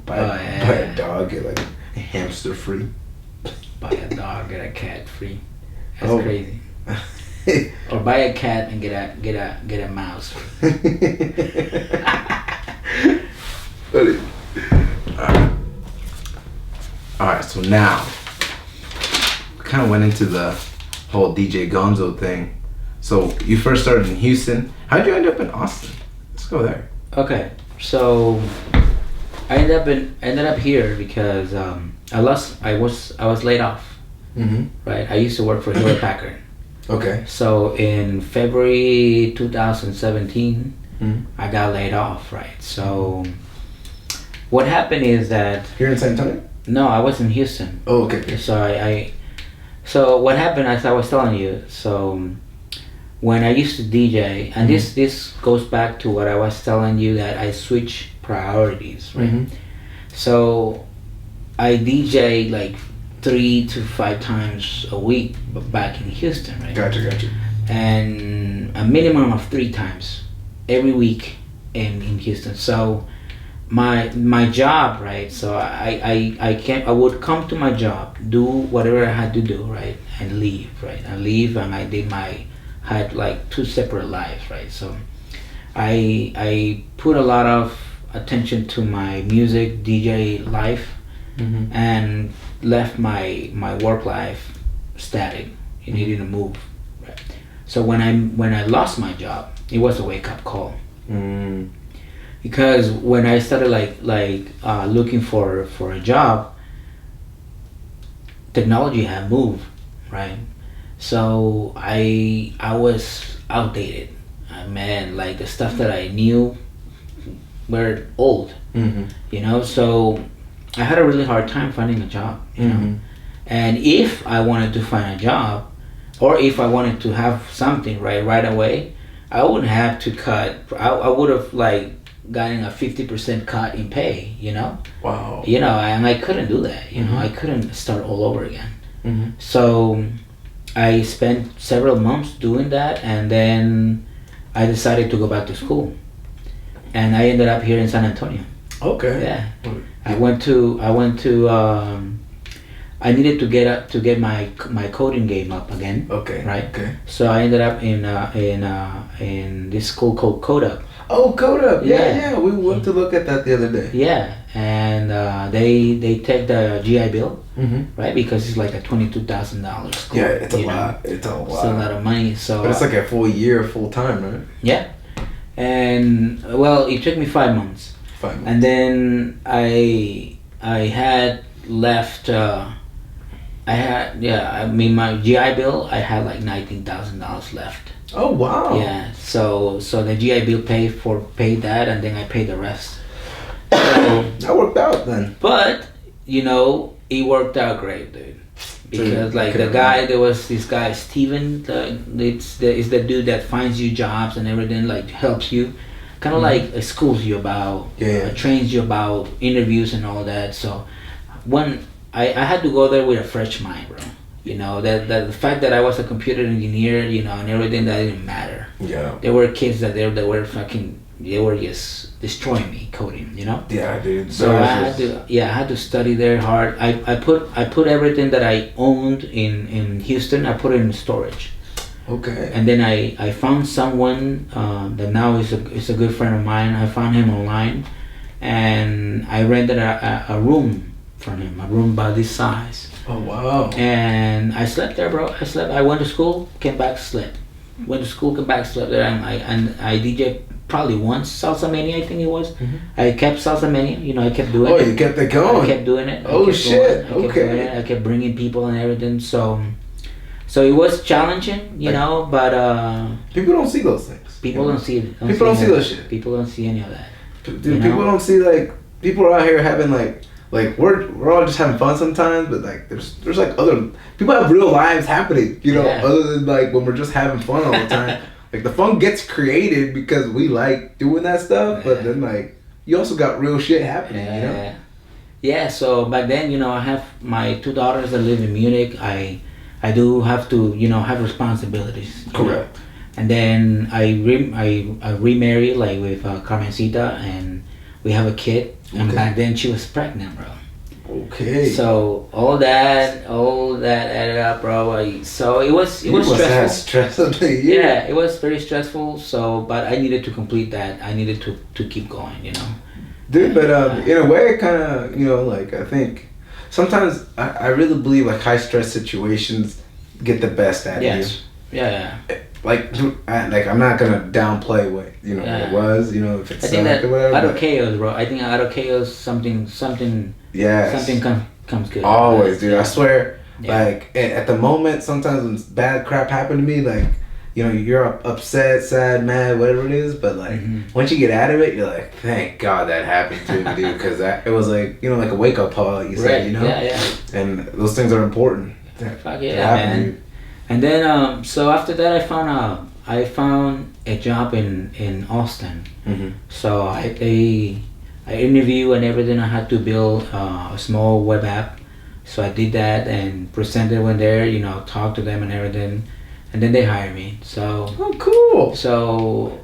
Buy a dog get like a hamster free. Buy a dog get a cat free. That's crazy. Or buy a cat and get a mouse. Funny. Alright, so now we kind of went into the whole DJ Gonzo thing. So you first started in Houston. How'd you end up in Austin? Let's go there. Okay, so I ended up here because I was laid off. Mm-hmm. Right, I used to work for Hewlett Packard. Okay. So in February 2017, mm-hmm. I got laid off, right? So what happened is that... Here in San Antonio? No, I was in Houston. Oh, okay. So so what happened, as I was telling you, so when I used to DJ, and mm-hmm. this goes back to what I was telling you, that I switch priorities, right? Mm-hmm. So I DJ like 3 to 5 times a week, but back in Houston, right? Gotcha. And a minimum of 3 times every week in Houston. So my job, right? So I would come to my job, do whatever I had to do, right, and leave, right? And I had like 2 separate lives, right? So I put a lot of attention to my music DJ life, mm-hmm. and left my work life static. It needed to move, right? So when I lost my job, it was a wake up call. Mm. Because when I started looking for a job, technology had moved, right? So I was outdated. Man, like the stuff that I knew were old, mm-hmm. you know. So I had a really hard time finding a job, you mm-hmm. know. And if I wanted to find a job, or if I wanted to have something right away, I wouldn't have to cut. I would have like gotten a 50% cut in pay. Wow. And I couldn't do that. I couldn't start all over again. So I spent several months doing that, and then I decided to go back to school, and I ended up here in San Antonio. Okay. Yeah. I went to. I needed to get my coding game up again. Okay. Right. Okay. So I ended up in this school called Coda. Oh, Coda. Yeah. We went to look at that the other day. Yeah, and they take the GI Bill, right? Because it's like a $22,000 school. Yeah, it's a lot. It's a lot. It's a lot of money. So. But it's like a full year, full time, right? Yeah, and well, it took me 5 months. 5 months. And then I had left. My GI Bill, I had like $19,000 left. Oh wow! Yeah, so the GI Bill paid that, and then I paid the rest. So that worked out then. But it worked out great, dude. Because there was this guy Steven. It's the dude that finds you jobs and everything, like helps you, kind of like schools you about, trains you about interviews and all that. So when I had to go there with a fresh mind, bro. That the fact that I was a computer engineer, and everything, that didn't matter. Yeah. There were kids that were just destroying me coding, Yeah, dude. So I had to study there hard. I put everything that I owned in Houston. I put it in storage. Okay. And then I found someone that now is a good friend of mine. I found him online, and I rented a room from him, a room about this size. Oh wow! And I slept there, bro. I went to school, came back, slept. Went to school, came back, slept there, and I DJ probably once Salsamania, I think it was. I kept Salsamania, I kept doing it. Oh, you kept it going. I kept doing it. Oh shit! Okay. I kept bringing people and everything. So it was challenging, but people don't see those things. People don't see it. People don't see those shit. People don't see any of that. Dude, people don't see people are out here having we're all just having fun sometimes, but there's other people have real lives happening, other than when we're just having fun all the time. The fun gets created because we like doing that stuff, but then you also got real shit happening, Yeah, so back then, I have my 2 daughters that live in Munich. I do have to, have responsibilities. Correct. And then I remarried with Carmencita, and we have a kid. And back then she was pregnant, bro. Okay. So all that added up, bro. So it was stressful. Yeah, it was very stressful. So, but I needed to complete that. I needed to keep going, Dude, but in a way, kind of, I think sometimes I really believe high stress situations get the best out of you. Yeah. I'm not gonna downplay what what it was, if it's I think that or whatever. Out of chaos, bro. I think out of chaos, something. Yes. Something comes good. Always, dude. I swear. Yeah. At the moment, sometimes when bad crap happened to me, you're upset, sad, mad, whatever it is. But once you get out of it, you're like, thank God that happened to me, dude, because it was like a wake up call. You said, Yeah. And those things are important. Fuck yeah, man. Dude. And then, so after that, I found a job in Austin. So I interviewed and everything. I had to build a small web app. So I did that and presented when there, talked to them and everything. And then they hired me. So. Oh, cool. So.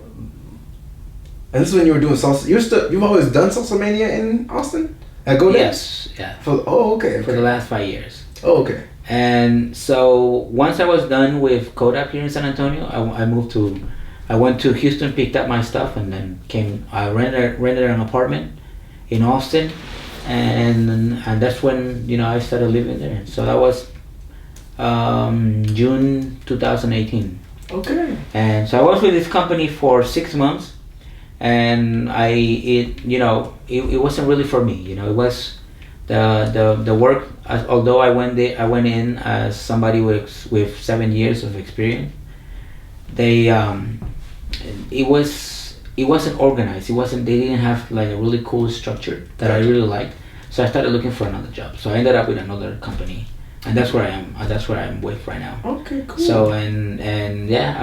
And this is when you were doing salsa. You've always done Salsamania in Austin? Yes. Yeah. Okay. For the last 5 years. Oh, okay. And so once I was done with Kodak here in San Antonio, I went to Houston, picked up my stuff, and then I rented an apartment in Austin, and that's when I started living there. So that was June 2018. Okay. And so I was with this company for 6 months, and it wasn't really for me. It was the work. Although I went in as somebody with 7 years of experience. It wasn't organized. They didn't have a really cool structure that I really liked. So I started looking for another job. So I ended up with another company and that's where I am. That's where I'm with right now. Okay, cool. So and yeah,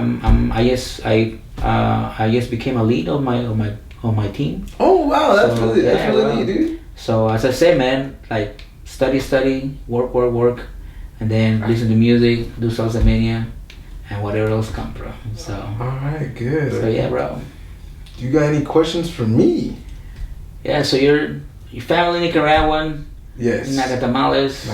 I just became a lead on my team. Oh wow, that's really neat, dude. So as I say, man, like study, work, and then listen to music, do Salsamania, and whatever else come, bro. So. All right, good. So yeah, bro. You got any questions for me? Yeah. So your family Nicaraguan. Yes. Nacatamales,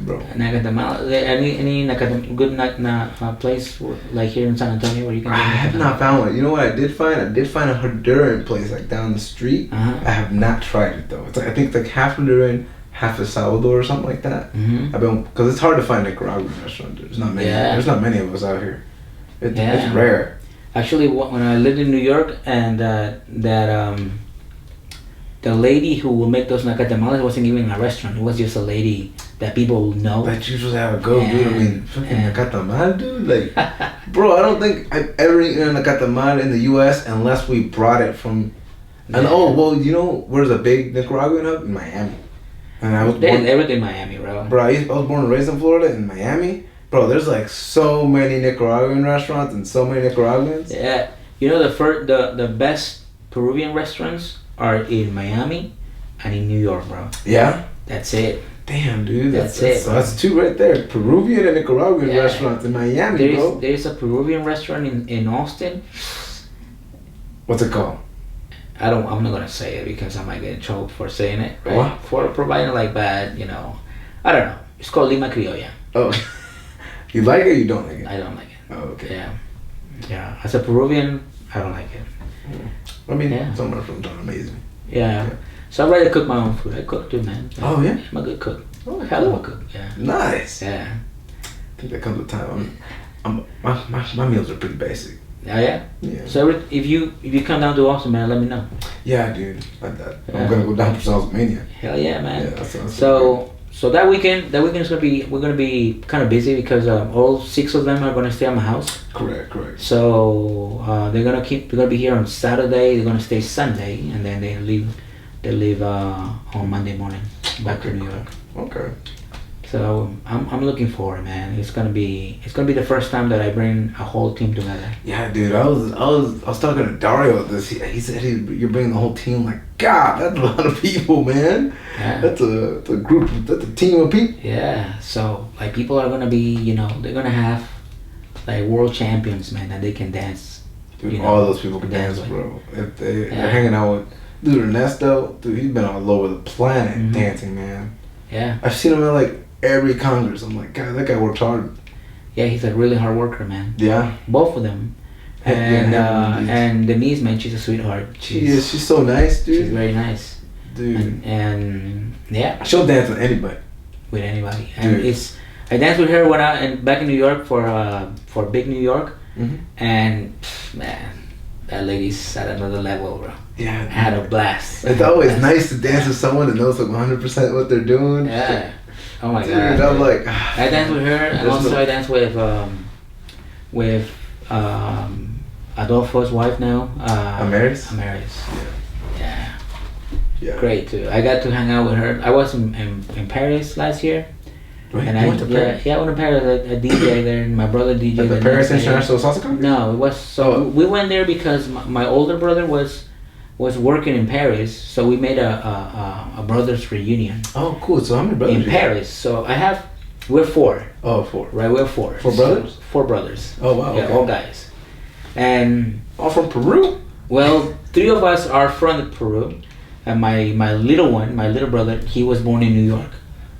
bro. Nacatamales. Any good place like here in San Antonio where you can? I have not found one. You know what I did find? I did find a Honduran place like down the street. Uh-huh. I have not tried it though. It's like, I think it's like half Honduran, half El Salvador or something like that. Mm-hmm. I've been because it's hard to find Nicaraguan restaurants. There's not many. Yeah. There's not many of us out here. It's rare. Actually, when I lived in New York, and the lady who will make those nacatamales wasn't even a restaurant. It was just a lady that people know. That you just have a go, dude. I mean, fucking nacatamal, dude. Like, bro, I don't think I've ever eaten a nacatamal in the U.S. unless we brought it from. And you know, where's a big Nicaraguan hub? In Miami. And I was born everything in Miami, bro. Bro, I was born and raised in Florida, in Miami. Bro, there's like so many Nicaraguan restaurants and so many Nicaraguans. Yeah, you know the best Peruvian restaurants are in Miami and in New York, bro. Yeah? That's it. Damn, dude. That's it. So that's two right there. Peruvian and Nicaraguan restaurants in Miami, bro. There's a Peruvian restaurant in Austin. What's it called? I'm not gonna say it because I might get in trouble for saying it, right? What? For providing like bad, I don't know. It's called Lima Criolla. Oh. You like it or you don't like it? I don't like it. Oh, okay. Yeah. As a Peruvian, I don't like it. I mean, some restaurants are amazing. Yeah. So I'd rather cook my own food. I cook too, man. Oh, yeah? I'm a good cook. Oh, hell of a cook, yeah. Nice. Yeah. I think that comes with time. My meals are pretty basic. Oh, yeah? Yeah. So if you come down to Austin, man, let me know. Yeah, dude. I'm gonna go down to Salsamania. Hell yeah, man. Yeah, that sounds so that weekend is we're gonna be kind of busy because all 6 of them are gonna stay at my house. Correct. So they're gonna be here on Saturday. They're gonna stay Sunday, and then they leave on Monday morning back to New York. Okay. So I'm looking forward, man. It's gonna be the first time that I bring a whole team together. Yeah, dude. I was talking to Dario about this. He said you're bringing the whole team. Like, God, that's a lot of people, man. Yeah. That's a group. That's a team of people. Yeah. So like people are gonna be, they're gonna have like world champions, man, that they can dance. Dude, all those people can dance, bro. If they're hanging out with dude Ernesto, dude, he's been all over the planet dancing, man. Yeah. I've seen him at like every Congress. I'm like, God, that guy worked hard. Yeah, he's a really hard worker, man. Yeah. Both of them. And Denise, man, she's a sweetheart. She's so nice, dude. She's very nice. Dude. And yeah. She'll dance with anybody. With anybody. And I danced with her when back in New York for Big New York. Mm-hmm. And man, that lady's at another level, bro. Yeah. I had a blast. It's always nice to dance with someone that knows like 100% what they're doing. Yeah. Oh my dude, God. I'm like, I danced with her, and also I danced with Adolfo's wife now. Amaris. Yeah. Great too. I got to hang out with her. I was in Paris last year. Right. And I went to Paris. I went to Paris. I DJ there, and my brother DJ. At the Paris International Salsa Congress? No, it was we went there because my older brother was working in Paris, so we made a brothers reunion. Oh, cool. So how many brothers? In Paris. So we're 4. Oh, 4. Right, we're 4. 4 brothers? So 4 brothers. Oh, wow. Yeah, okay. all guys. And all from Peru? Well, 3 of us are from Peru, and my little brother, he was born in New York.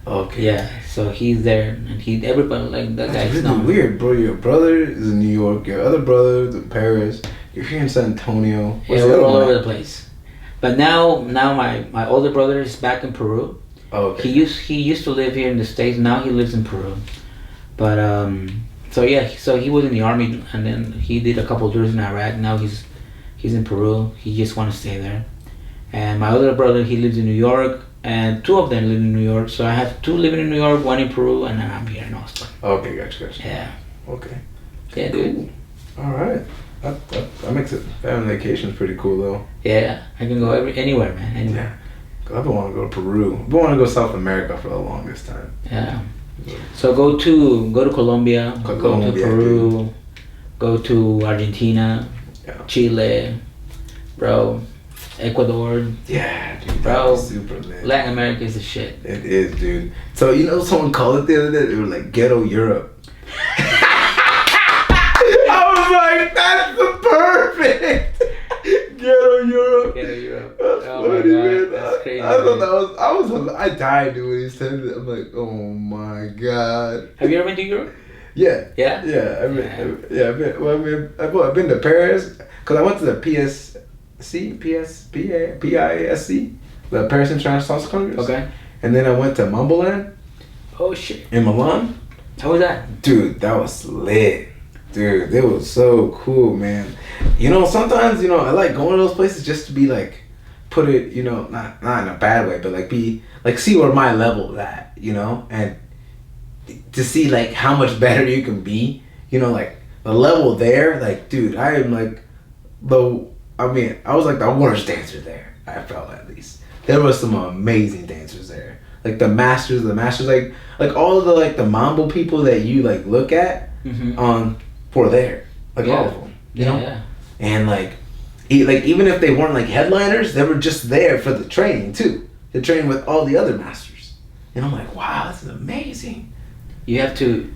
Okay. Yeah, so he's there, and everybody like that guy's really known. Weird, bro. Your brother is in New York. Your other brother is in Paris. You're here in San Antonio. Yeah, we're all over the place. But now my older brother is back in Peru. Oh, okay. He used to live here in the States. Now he lives in Peru. But so he was in the army, and then he did a couple of years in Iraq. Now he's in Peru. He just wants to stay there. And my other brother, he lives in New York, and 2 of them live in New York. So I have 2 living in New York, 1 in Peru, and then I'm here in Austin. Okay, gotcha. Yeah. Okay. Yeah, dude. Cool. All right. That makes it. Family vacation is pretty cool, though. Yeah, I can go anywhere, man. Anywhere. Yeah. I've been wanting to go to Peru. I've been wanting to go to South America for the longest time. Yeah. So go to Colombia, go to Peru, dude. Go to Argentina, Chile, bro, Ecuador. Yeah, dude, bro. Super lit. Latin America is the shit. It is, dude. So you know, someone called it the other day. They were like ghetto Europe. I was like, that's the perfect ghetto Europe. Ghetto Europe. That's oh funny, my God. man. That's crazy. I thought that was. I died, dude, when he said it. I'm like, oh my God. Have you ever been to Europe? Yeah. Yeah. Yeah. I've been to Paris because I went to the PISC, the Paris International Salsa Congress. Okay. And then I went to Mamboland. Oh shit. In Milan. How was that? Dude, that was lit. Dude, it was so cool, man. You know, sometimes, you know, I like going to those places just to be like, put it, you know, not in a bad way, but like be, like see where my level is at, you know? And to see like how much better you can be, you know, like the level there, like, dude, I am like, I was like the worst dancer there, I felt at least. There was some amazing dancers there. Like the masters, like all of the like the mambo people that you like look at were there, like all of them, you know. Yeah. And like even if they weren't like headliners, they were just there for the training too, to train with all the other masters. And I'm like, wow, this is amazing. You have to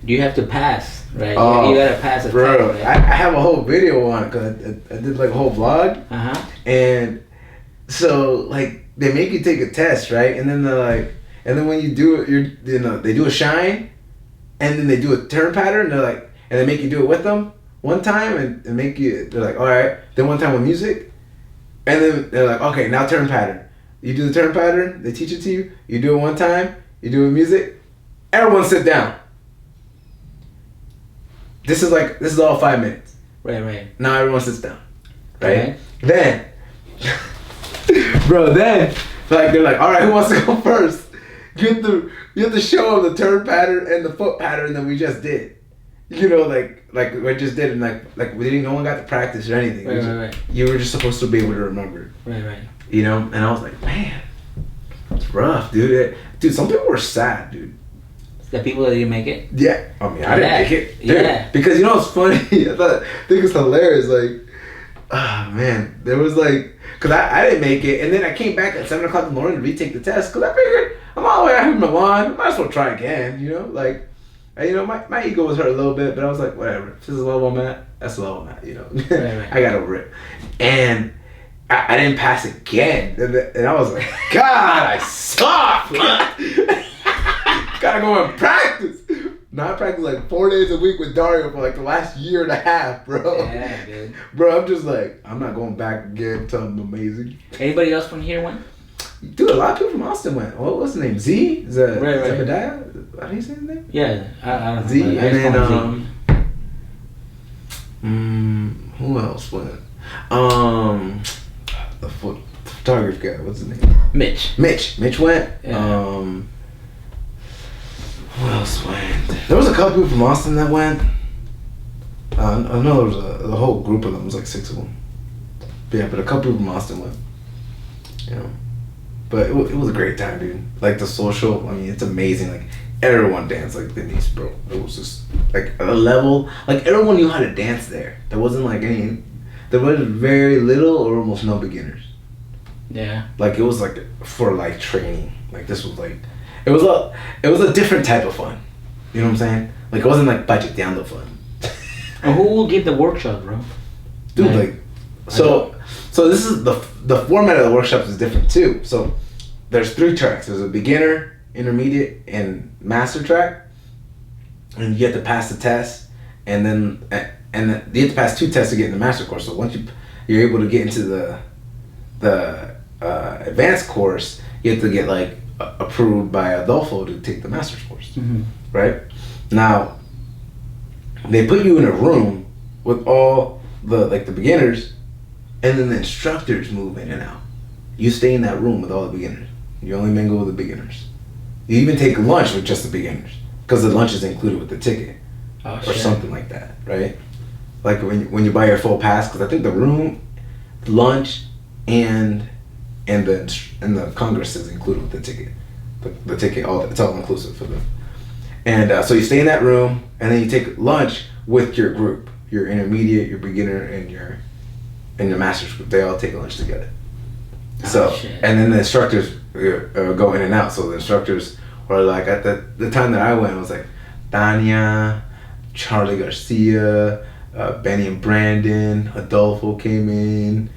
pass, right? Oh, you gotta pass a bro. test, right? I have a whole video on it because I did like a whole vlog. And so like they make you take a test, right? And then they're like. And then when you do it, they do a shine, and then they do a turn pattern. They're like, and they make you do it with them one time, and make you. They're like, all right. Then one time with music, and then they're like, okay, now turn pattern. You do the turn pattern. They teach it to you. You do it one time. You do it with music. Everyone sit down. This is all 5 minutes. Right. Now everyone sits down. Right. Okay. Then, bro. Then, like they're like, all right, who wants to go first? You have to show them the turn pattern and the foot pattern that we just did. You know, like we just did, and like we didn't. No one got to practice or anything. Right. You were just supposed to be able to remember. Right. You know, and I was like, man, it's rough, dude. Dude, some people were sad, dude. The people that didn't make it. Yeah, I mean, I didn't make it. Dude, yeah. Because you know what's funny? I think it's hilarious. Like, oh man, there was like, cause I didn't make it, and then I came back at 7 o'clock in the morning to retake the test, cause I figured I'm all the way out in Milan, might as well try again, you know, like, you know, my ego was hurt a little bit, but I was like, whatever, if this is the level I'm at, that's the level I'm at, you know. Right. I got over it, and I didn't pass again, and I was like, God, I suck. Gotta go and practice. Now I practice like 4 days a week with Dario for like the last year and a half, bro. Yeah, dude. Bro, I'm just like, I'm not going back again until I'm amazing. Anybody else from here went? Dude, a lot of people from Austin went. What's his name? Z? Right. Zebediah? How do you say his name? Yeah, I don't know. Z. And then, who else went? The photography guy, what's his name? Mitch went. Yeah. Who else went? There was a couple people from Austin that went. I know there was a whole group of them. It was like 6 of them. But yeah, but a couple people from Austin went. You know, but it was a great time, dude. Like the social, I mean, it's amazing. Like everyone danced like Denise, bro. It was just like a level. Like everyone knew how to dance there. There wasn't like there was very little or almost no beginners. Yeah. Like it was like for like training. Like this was like. It was a different type of fun. You know what I'm saying? Like it wasn't like budget down the fun. And who will give the workshop, bro? Dude, so this is the format of the workshops is different too. So there's 3 tracks. There's a beginner, intermediate, and master track. And you have to pass the test, and then you have to pass 2 tests to get in the master course. So once you're able to get into the advanced course, you have to get like approved by Adolfo to take the master's course, right? Now, they put you in a room with all the beginners, and then the instructors move in and out. You stay in that room with all the beginners. You only mingle with the beginners. You even take lunch with just the beginners, because the lunch is included with the ticket, or something like that, right? Like when you buy your full pass, because I think the room, lunch, and the Congress is included with the ticket. The ticket, it's all inclusive for them. And so you stay in that room, and then you take lunch with your group, your intermediate, your beginner, and your master's group. They all take lunch together. And then the instructors go in and out. So the instructors were like, at the time that I went, it was like Tanya, Charlie Garcia, Benny and Brandon, Adolfo came in.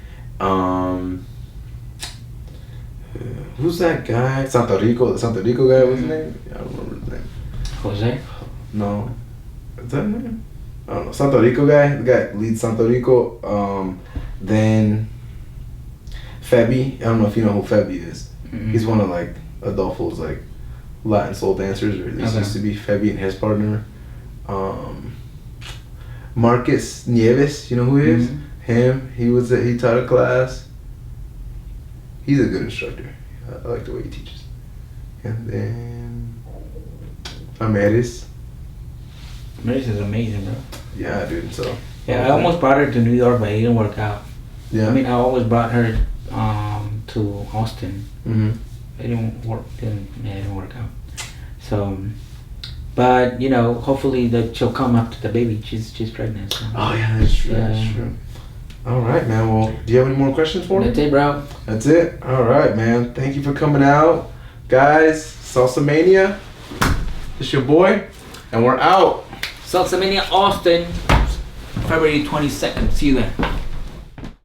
Who's that guy? The Santo Rico guy, what's his name? I don't remember his name. Jose? No. Is that his name? I don't know. Santo Rico guy, the guy leads Santo Rico. Then Febby, I don't know if you know who Febby is. Mm-hmm. He's one of like Adolfo's like Latin soul dancers, or at least used to be. Febby and his partner. Marcus Nieves, you know who he is? Mm-hmm. Him, he taught a class. He's a good instructor. I like the way he teaches. And then Ameris. Ameris is amazing, bro. Yeah, dude. So yeah, I almost brought her to New York, but it didn't work out. Yeah. I mean, I always brought her to Austin. Mm-hmm. It didn't work out. So, but you know, hopefully that she'll come after the baby. She's pregnant. So. Oh yeah, that's true. Yeah. That's true. All right, man. Well, do you have any more questions for me? That's it, bro. That's it. All right, man. Thank you for coming out, guys. Salsamania. It's your boy, and we're out. Salsamania Austin, February 22nd. See you there.